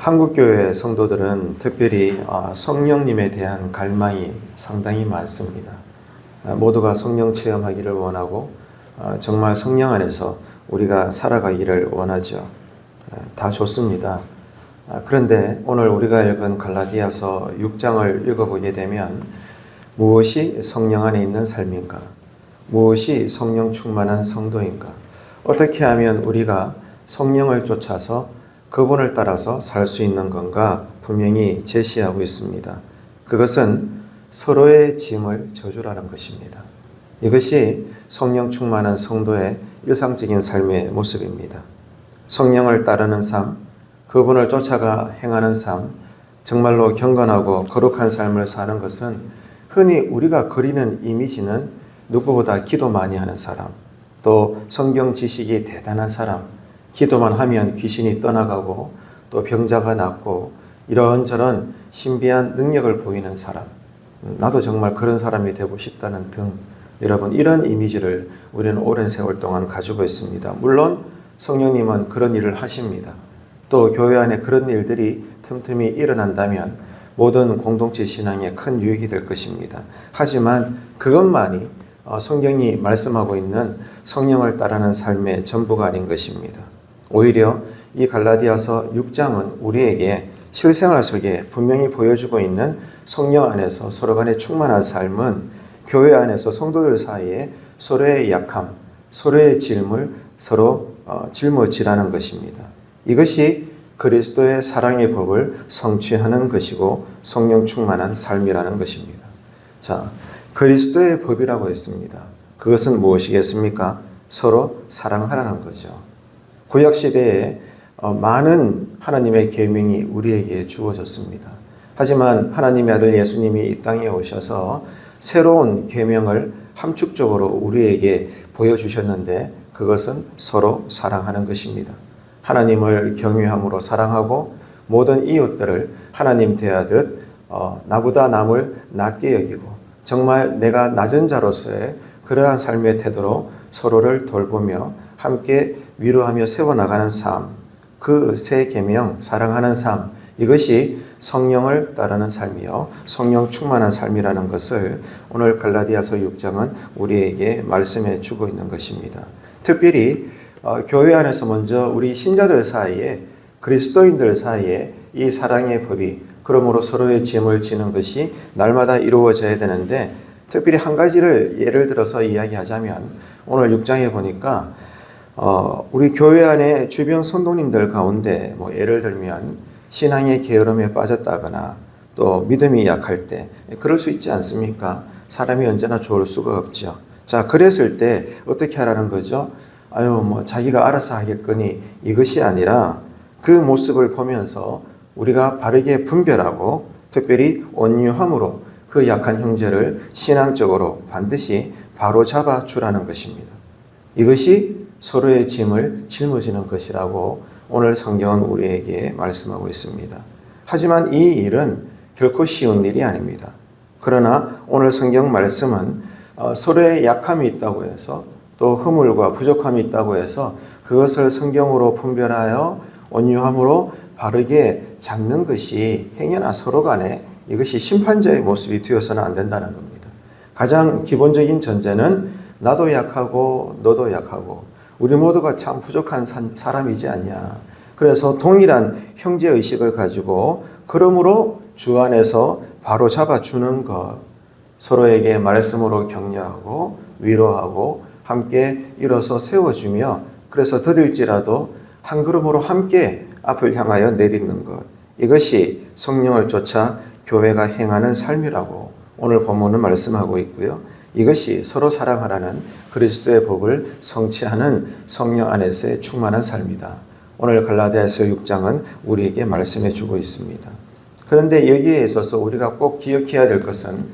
한국교회 성도들은 특별히 성령님에 대한 갈망이 상당히 많습니다. 모두가 성령 체험하기를 원하고 정말 성령 안에서 우리가 살아가기를 원하죠. 다 좋습니다. 그런데 오늘 우리가 읽은 갈라디아서 6장을 읽어보게 되면 무엇이 성령 안에 있는 삶인가? 무엇이 성령 충만한 성도인가? 어떻게 하면 우리가 성령을 쫓아서 그분을 따라서 살 수 있는 건가 분명히 제시하고 있습니다. 그것은 서로의 짐을 져주라는 것입니다. 이것이 성령 충만한 성도의 일상적인 삶의 모습입니다. 성령을 따르는 삶, 그분을 쫓아가 행하는 삶, 정말로 경건하고 거룩한 삶을 사는 것은 흔히 우리가 그리는 이미지는 누구보다 기도 많이 하는 사람, 또 성경 지식이 대단한 사람, 기도만 하면 귀신이 떠나가고 또 병자가 낫고 이런저런 신비한 능력을 보이는 사람, 나도 정말 그런 사람이 되고 싶다는 등 여러분 이런 이미지를 우리는 오랜 세월 동안 가지고 있습니다. 물론 성령님은 그런 일을 하십니다. 또 교회 안에 그런 일들이 틈틈이 일어난다면 모든 공동체 신앙에 큰 유익이 될 것입니다. 하지만 그것만이 성경이 말씀하고 있는 성령을 따르는 삶의 전부가 아닌 것입니다. 오히려 이 갈라디아서 6장은 우리에게 실생활 속에 분명히 보여주고 있는 성령 안에서 서로 간의 충만한 삶은 교회 안에서 성도들 사이에 서로의 약함, 서로의 짐을 서로 짊어지라는 것입니다. 이것이 그리스도의 사랑의 법을 성취하는 것이고 성령 충만한 삶이라는 것입니다. 자, 그리스도의 법이라고 했습니다. 그것은 무엇이겠습니까? 서로 사랑하라는 거죠. 구약시대에 많은 하나님의 계명이 우리에게 주어졌습니다. 하지만 하나님의 아들 예수님이 이 땅에 오셔서 새로운 계명을 함축적으로 우리에게 보여주셨는데 그것은 서로 사랑하는 것입니다. 하나님을 경외함으로 사랑하고 모든 이웃들을 하나님 대하듯 나보다 남을 낮게 여기고 정말 내가 낮은 자로서의 그러한 삶의 태도로 서로를 돌보며 함께 위로하며 세워나가는 삶, 그 새 계명, 사랑하는 삶, 이것이 성령을 따르는 삶이요 성령 충만한 삶이라는 것을 오늘 갈라디아서 6장은 우리에게 말씀해 주고 있는 것입니다. 특별히 교회 안에서 먼저 우리 신자들 사이에 그리스도인들 사이에 이 사랑의 법이 그러므로 서로의 짐을 지는 것이 날마다 이루어져야 되는데 특별히 한 가지를 예를 들어서 이야기하자면 오늘 6장에 보니까 우리 교회 안에 주변 성도님들 가운데 예를 들면 신앙의 게으름에 빠졌다거나 또 믿음이 약할 때 그럴 수 있지 않습니까? 사람이 언제나 좋을 수가 없죠. 자, 그랬을 때 어떻게 하라는 거죠? 자기가 알아서 하겠거니 이것이 아니라 그 모습을 보면서 우리가 바르게 분별하고 특별히 온유함으로 그 약한 형제를 신앙적으로 반드시 바로잡아 주라는 것입니다. 이것이 서로의 짐을 짊어지는 것이라고 오늘 성경은 우리에게 말씀하고 있습니다. 하지만 이 일은 결코 쉬운 일이 아닙니다. 그러나 오늘 성경 말씀은 서로의 약함이 있다고 해서 또 허물과 부족함이 있다고 해서 그것을 성경으로 분별하여 온유함으로 바르게 잡는 것이 행여나 서로 간에 이것이 심판자의 모습이 되어서는 안 된다는 겁니다. 가장 기본적인 전제는 나도 약하고 너도 약하고 우리 모두가 참 부족한 사람이지 않냐. 그래서 동일한 형제의식을 가지고 그러므로 주 안에서 바로 잡아주는 것, 서로에게 말씀으로 격려하고 위로하고 함께 일어서 세워주며 그래서 더딜지라도 한 걸음으로 함께 앞을 향하여 내딛는 것, 이것이 성령을 쫓아 교회가 행하는 삶이라고 오늘 본문은 말씀하고 있고요. 이것이 서로 사랑하라는 그리스도의 법을 성취하는 성령 안에서의 충만한 삶이다. 오늘 갈라디아서 6장은 우리에게 말씀해 주고 있습니다. 그런데 여기에 있어서 우리가 꼭 기억해야 될 것은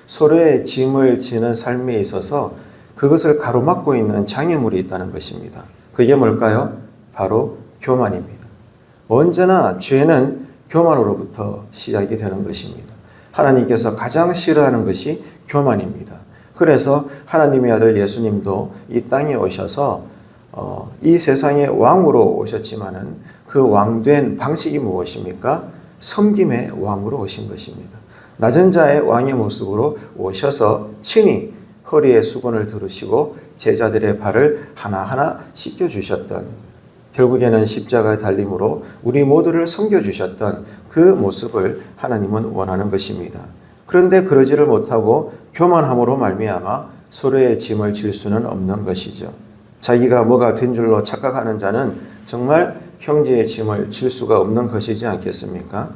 서로의 짐을 지는 삶에 있어서 그것을 가로막고 있는 장애물이 있다는 것입니다. 그게 뭘까요? 바로 교만입니다. 언제나 죄는 교만으로부터 시작이 되는 것입니다. 하나님께서 가장 싫어하는 것이 교만입니다. 그래서 하나님의 아들 예수님도 이 땅에 오셔서 이 세상의 왕으로 오셨지만은 그 왕된 방식이 무엇입니까? 섬김의 왕으로 오신 것입니다. 낮은 자의 왕의 모습으로 오셔서 친히 허리에 수건을 두르시고 제자들의 발을 하나하나 씻겨주셨던, 결국에는 십자가의 달림으로 우리 모두를 섬겨주셨던 그 모습을 하나님은 원하는 것입니다. 그런데 그러지를 못하고 교만함으로 말미암아 서로의 짐을 질 수는 없는 것이죠. 자기가 뭐가 된 줄로 착각하는 자는 정말 형제의 짐을 질 수가 없는 것이지 않겠습니까?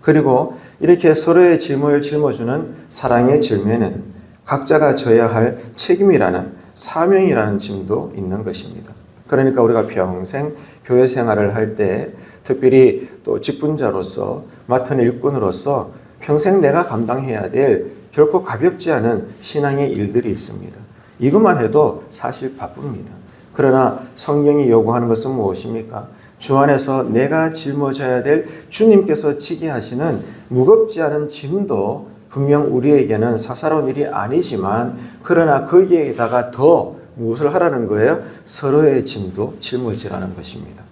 그리고 이렇게 서로의 짐을 짊어주는 사랑의 질면은 각자가 져야 할 책임이라는, 사명이라는 짐도 있는 것입니다. 그러니까 우리가 평생 교회 생활을 할 때, 특별히 또 직분자로서, 맡은 일꾼으로서 평생 내가 감당해야 될 결코 가볍지 않은 신앙의 일들이 있습니다. 이것만 해도 사실 바쁩니다. 그러나 성령이 요구하는 것은 무엇입니까? 주 안에서 내가 짊어져야 될 주님께서 지게 하시는 무겁지 않은 짐도 분명 우리에게는 사사로운 일이 아니지만, 그러나 거기에다가 더 무엇을 하라는 거예요? 서로의 짐도 짊어지라는 것입니다.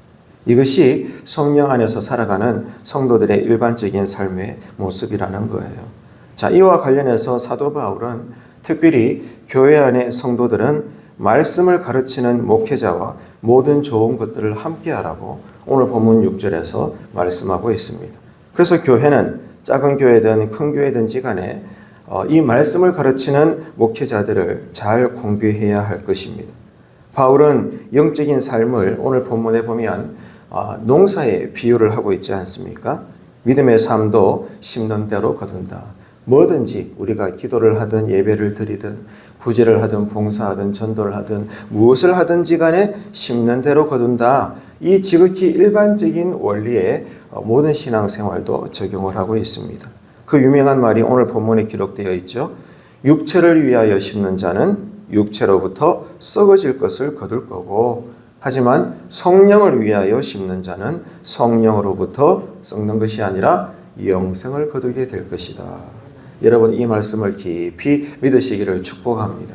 이것이 성령 안에서 살아가는 성도들의 일반적인 삶의 모습이라는 거예요. 자, 이와 관련해서 사도 바울은 특별히 교회 안의 성도들은 말씀을 가르치는 목회자와 모든 좋은 것들을 함께하라고 오늘 본문 6절에서 말씀하고 있습니다. 그래서 교회는 작은 교회든 큰 교회든지 간에 이 말씀을 가르치는 목회자들을 잘 공부해야 할 것입니다. 바울은 영적인 삶을 오늘 본문에 보면 농사에 비유를 하고 있지 않습니까? 믿음의 삶도 심는 대로 거둔다. 뭐든지 우리가 기도를 하든 예배를 드리든 구제를 하든 봉사하든 전도를 하든 무엇을 하든지 간에 심는 대로 거둔다. 이 지극히 일반적인 원리에 모든 신앙생활도 적용을 하고 있습니다. 그 유명한 말이 오늘 본문에 기록되어 있죠. 육체를 위하여 심는 자는 육체로부터 썩어질 것을 거둘 거고, 하지만 성령을 위하여 심는 자는 성령으로부터 썩는 것이 아니라 영생을 거두게 될 것이다. 여러분, 이 말씀을 깊이 믿으시기를 축복합니다.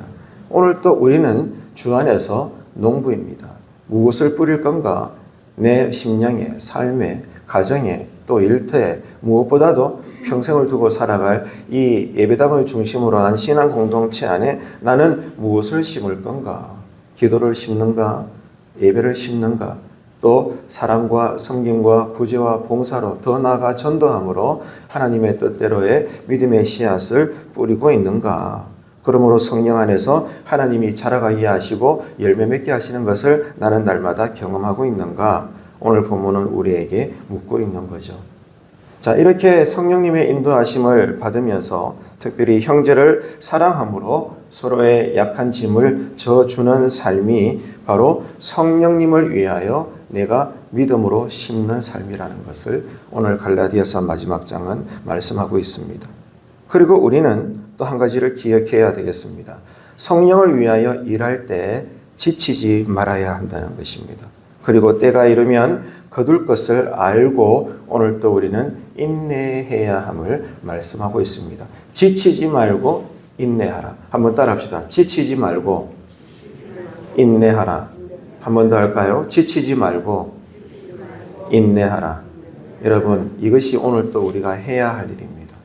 오늘 또 우리는 주 안에서 농부입니다. 무엇을 뿌릴 건가? 내 심령에, 삶에, 가정에, 또 일터에, 무엇보다도 평생을 두고 살아갈 이 예배당을 중심으로 한 신앙 공동체 안에 나는 무엇을 심을 건가? 기도를 심는가? 예배를 심는가? 또 사랑과 섬김과 구제와 봉사로, 더 나아가 전도함으로 하나님의 뜻대로의 믿음의 씨앗을 뿌리고 있는가? 그러므로 성령 안에서 하나님이 자라가게 하시고 열매 맺게 하시는 것을 나는 날마다 경험하고 있는가? 오늘 본문은 우리에게 묻고 있는 거죠. 자, 이렇게 성령님의 인도하심을 받으면서 특별히 형제를 사랑함으로 서로의 약한 짐을 져주는 삶이 바로 성령님을 위하여 내가 믿음으로 심는 삶이라는 것을 오늘 갈라디아서 마지막 장은 말씀하고 있습니다. 그리고 우리는 또 한 가지를 기억해야 되겠습니다. 성령을 위하여 일할 때 지치지 말아야 한다는 것입니다. 그리고 때가 이르면 거둘 것을 알고 오늘 또 우리는 인내해야 함을 말씀하고 있습니다. 지치지 말고 인내하라. 한번 따라 합시다. 지치지 말고 인내하라. 한 번 더 할까요? 지치지 말고 인내하라. 여러분, 이것이 오늘 또 우리가 해야 할 일입니다.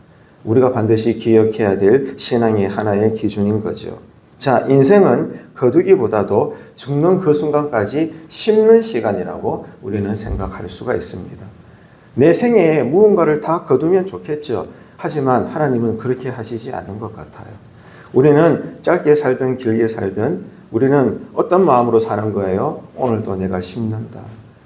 우리가 반드시 기억해야 될 신앙의 하나의 기준인 거죠. 자, 인생은 거두기보다도 죽는 그 순간까지 심는 시간이라고 우리는 생각할 수가 있습니다. 내 생애에 무언가를 다 거두면 좋겠죠. 하지만 하나님은 그렇게 하시지 않은 것 같아요. 우리는 짧게 살든 길게 살든 우리는 어떤 마음으로 사는 거예요? 오늘도 내가 심는다.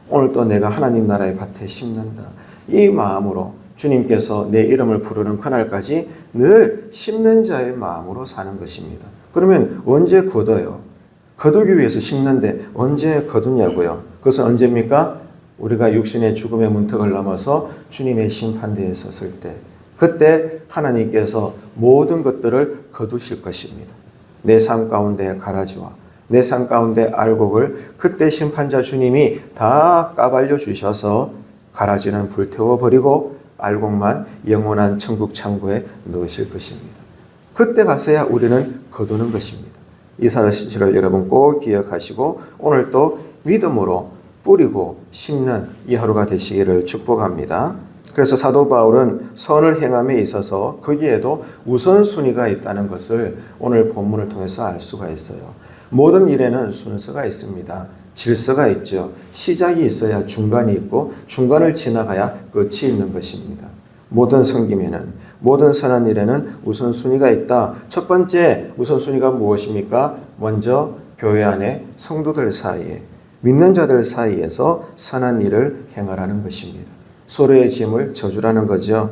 오늘도 내가 하나님 나라의 밭에 심는다. 이 마음으로 주님께서 내 이름을 부르는 그날까지 늘 심는 자의 마음으로 사는 것입니다. 그러면 언제 거둬요? 거두기 위해서 심는데 언제 거두냐고요? 그것은 언제입니까? 우리가 육신의 죽음의 문턱을 넘어서 주님의 심판대에 섰을 때, 그때 하나님께서 모든 것들을 거두실 것입니다. 내 삶 가운데 가라지와 내 삶 가운데 알곡을 그때 심판자 주님이 다 까발려 주셔서 가라지는 불태워버리고 알곡만 영원한 천국 창고에 넣으실 것입니다. 그때 가서야 우리는 거두는 것입니다. 이 사실을 여러분 꼭 기억하시고 오늘 또 믿음으로 뿌리고 심는 이 하루가 되시기를 축복합니다. 그래서 사도 바울은 선을 행함에 있어서 거기에도 우선순위가 있다는 것을 오늘 본문을 통해서 알 수가 있어요. 모든 일에는 순서가 있습니다. 질서가 있죠. 시작이 있어야 중간이 있고 중간을 지나가야 끝이 있는 것입니다. 모든 섬김에는, 모든 선한 일에는 우선순위가 있다. 첫 번째 우선순위가 무엇입니까? 먼저 교회 안에 성도들 사이에, 믿는 자들 사이에서 선한 일을 행하라는 것입니다. 서로의 짐을 져주라는 거죠.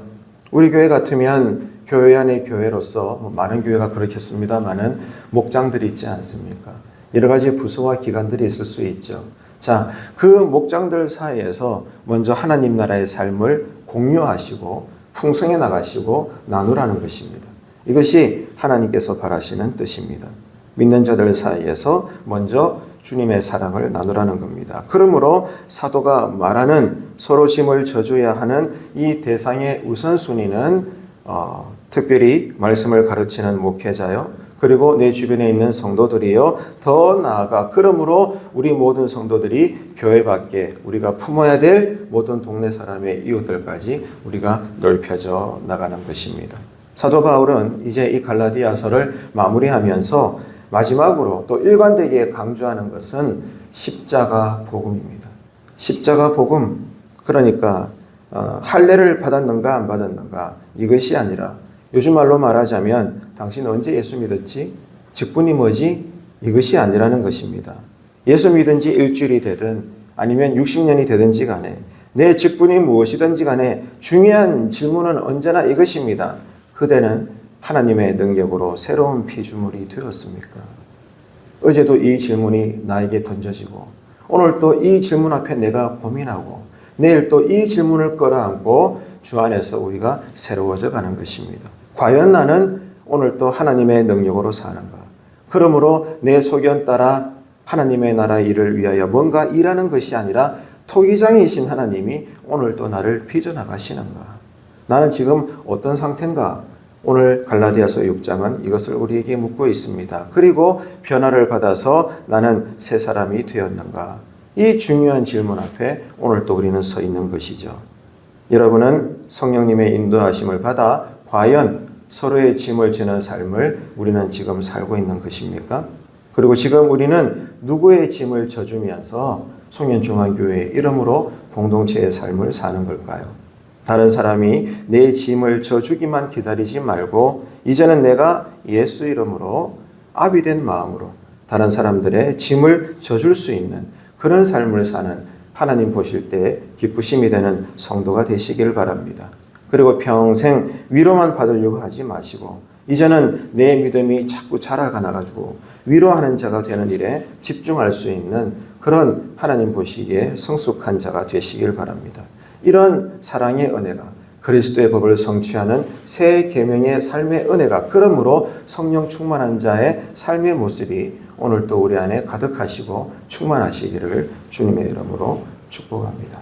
우리 교회 같으면 교회 안의 교회로서 많은 교회가 그렇겠습니다만은 목장들이 있지 않습니까? 여러 가지 부서와 기관들이 있을 수 있죠. 자, 그 목장들 사이에서 먼저 하나님 나라의 삶을 공유하시고 풍성해 나가시고 나누라는 것입니다. 이것이 하나님께서 바라시는 뜻입니다. 믿는 자들 사이에서 먼저 주님의 사랑을 나누라는 겁니다. 그러므로 사도가 말하는 서로 짐을 져줘야 하는 이 대상의 우선순위는 특별히 말씀을 가르치는 목회자요. 그리고 내 주변에 있는 성도들이요. 더 나아가 그러므로 우리 모든 성도들이 교회 밖에 우리가 품어야 될 모든 동네 사람의 이웃들까지 우리가 넓혀져 나가는 것입니다. 사도 바울은 이제 이 갈라디아서를 마무리하면서 마지막으로 또 일관되게 강조하는 것은 십자가 복음입니다. 십자가 복음, 그러니까 할례를 받았는가 안 받았는가 이것이 아니라 요즘 말로 말하자면 당신 언제 예수 믿었지? 직분이 뭐지? 이것이 아니라는 것입니다. 예수 믿은 지 일주일이 되든 아니면 60년이 되든지 간에 내 직분이 무엇이든지 간에 중요한 질문은 언제나 이것입니다. 그대는 하나님의 능력으로 새로운 피조물이 되었습니까? 어제도 이 질문이 나에게 던져지고 오늘 또 이 질문 앞에 내가 고민하고 내일 또 이 질문을 끌어안고 주 안에서 우리가 새로워져 가는 것입니다. 과연 나는 오늘 또 하나님의 능력으로 사는가? 그러므로 내 소견 따라 하나님의 나라 일을 위하여 뭔가 일하는 것이 아니라 토기장이신 하나님이 오늘 또 나를 빚어나가시는가? 나는 지금 어떤 상태인가? 오늘 갈라디아서 6장은 이것을 우리에게 묻고 있습니다. 그리고 변화를 받아서 나는 새 사람이 되었는가? 이 중요한 질문 앞에 오늘 또 우리는 서 있는 것이죠. 여러분은 성령님의 인도하심을 받아 과연 서로의 짐을 지는 삶을 우리는 지금 살고 있는 것입니까? 그리고 지금 우리는 누구의 짐을 져주면서 송년중앙교회의 이름으로 공동체의 삶을 사는 걸까요? 다른 사람이 내 짐을 져주기만 기다리지 말고 이제는 내가 예수 이름으로 아비된 마음으로 다른 사람들의 짐을 져줄 수 있는 그런 삶을 사는 하나님 보실 때 기쁘심이 되는 성도가 되시길 바랍니다. 그리고 평생 위로만 받으려고 하지 마시고 이제는 내 믿음이 자꾸 자라가 나가지고 위로하는 자가 되는 일에 집중할 수 있는 그런 하나님 보시기에 성숙한 자가 되시길 바랍니다. 이런 사랑의 은혜가 그리스도의 법을 성취하는 새 계명의 삶의 은혜가 그러므로 성령 충만한 자의 삶의 모습이 오늘 또 우리 안에 가득하시고 충만하시기를 주님의 이름으로 축복합니다.